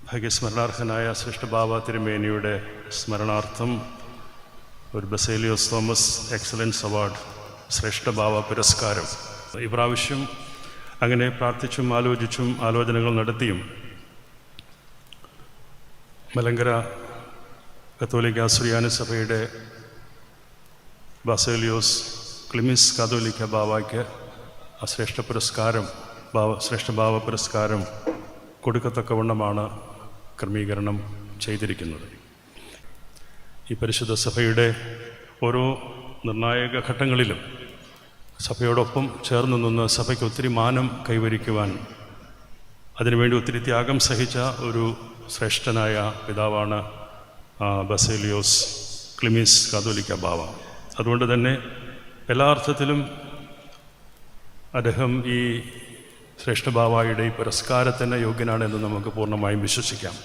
ഭാഗ്യസ്മരണാർഹനായ ശ്രേഷ്ഠ ബാബ തിരുമേനിയുടെ സ്മരണാർത്ഥം ഒരു Baselios Thomas excellence award ശ്രേഷ്ഠ ബാബ പുരസ്കാരം ഈ പ്രാവശ്യം അങ്ങനെ പ്രാർത്ഥിച്ചും ആലോചിച്ചും ആലോചനകൾ നടത്തിയും മലങ്കര കത്തോലിക്ക സുറിയാനി സഭയുടെ ബസേലിയോസ് ക്ലിമിസ് കാതോലിക്ക ബാബയ്ക്ക് ആ ശ്രേഷ്ഠ ബാബ പുരസ്കാരം കൊടുക്കത്തക്കവണ്ണമാണ് ക്രമീകരണം ചെയ്തിരിക്കുന്നത്. ഈ പരിശുദ്ധ സഭയുടെ ഓരോ നിർണായക ഘട്ടങ്ങളിലും സഭയോടൊപ്പം ചേർന്ന് നിന്ന് സഭയ്ക്ക് ഒത്തിരി മാനം കൈവരിക്കുവാൻ അതിനുവേണ്ടി ഒത്തിരി ത്യാഗം സഹിച്ച ഒരു ശ്രേഷ്ഠനായ പിതാവാണ് ബസേലിയോസ് ക്ലിമിസ് കാതോലിക്ക ബാവ. അതുകൊണ്ട് തന്നെ എല്ലാ അർത്ഥത്തിലും അദ്ദേഹം ഈ ശ്രേഷ്ഠ ബാവായുടെ ഈ പുരസ്കാരത്തിന് യോഗ്യനാണെന്ന് നമുക്ക് പൂർണ്ണമായും വിശ്വസിക്കാം.